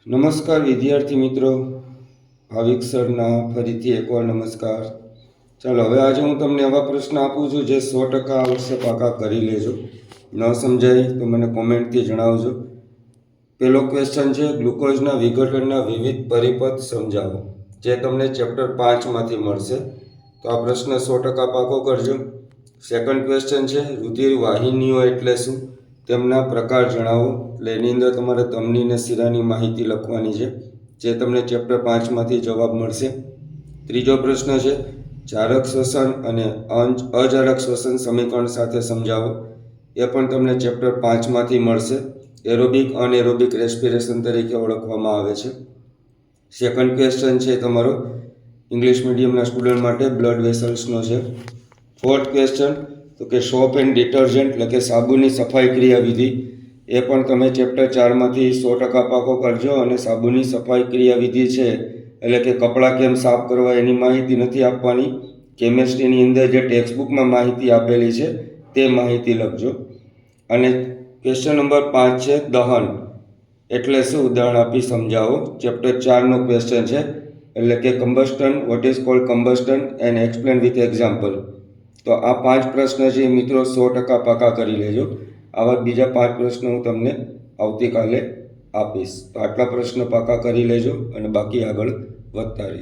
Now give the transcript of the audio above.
નમસ્કાર વિદ્યાર્થી મિત્રો, ભાવિક સરના ફરીથી એકવાર નમસ્કાર. ચાલો હવે આજે હું તમને એવા પ્રશ્ન આપું છું જે 100% આ વર્ષે પાકા કરી લેજો. ન સમજાય તો મને કોમેન્ટથી જણાવજો. પહેલો ક્વેશ્ચન છે, ગ્લુકોઝના વિઘટનના વિવિધ પરિપથ સમજાવો, જે તમને ચેપ્ટર 5માંથી મળશે. તો આ પ્રશ્ન 100% પાકો કરજો. સેકન્ડ ક્વેશ્ચન છે, રુધિર વાહિનીઓ એટલે શું, તેમના પ્રકાર જણાવો. એટલે એની અંદર તમારે ધમની અને શિરાની માહિતી લખવાની છે, જે તમને ચેપ્ટર 5માંથી જવાબ મળશે. ત્રીજો પ્રશ્ન છે, જારક શ્વસન અને અજારક શ્વસન સમીકરણ સાથે સમજાવો. એ પણ તમને ચેપ્ટર 5માંથી મળશે. એરોબિક અનએરોબિક રેસ્પિરેશન તરીકે ઓળખવામાં આવે છે. સેકન્ડ ક્વેશ્ચન છે તમારો ઇંગ્લિશ મીડિયમના સ્ટુડન્ટ માટે બ્લડ વેસલ્સનો છે. ફોર્થ ક્વેશ્ચન તો કે સોપ એન્ડ ડિટર્જન્ટ એટલે કે સાબુની સફાઈ ક્રિયાવિધિ, એ પણ તમે ચેપ્ટર 4માંથી 100% પાકો કરજો. અને સાબુની સફાઈ ક્રિયાવિધિ છે એટલે કે કપડાં કેમ સાફ કરવા એની માહિતી નથી આપવાની. કેમેસ્ટ્રીની અંદર જે ટેક્સ્ટબુકમાં માહિતી આપેલી છે તે માહિતી લખજો. અને ક્વેશ્ચન નંબર 5 છે, દહન એટલે શું, ઉદાહરણ આપી સમજાવો. ચેપ્ટર 4નો ક્વેશ્ચન છે, એટલે કે combustion, what is called combustion and explain with example. તો આ 5 પ્રશ્ન છે મિત્રો 100% પાકા કરી લેજો. આવા બીજા 5 પ્રશ્નો હું તમને આવતીકાલે આપીશ. તો આટલા પ્રશ્નો પાકા કરી લેજો અને બાકી આગળ વધતા રહેજો.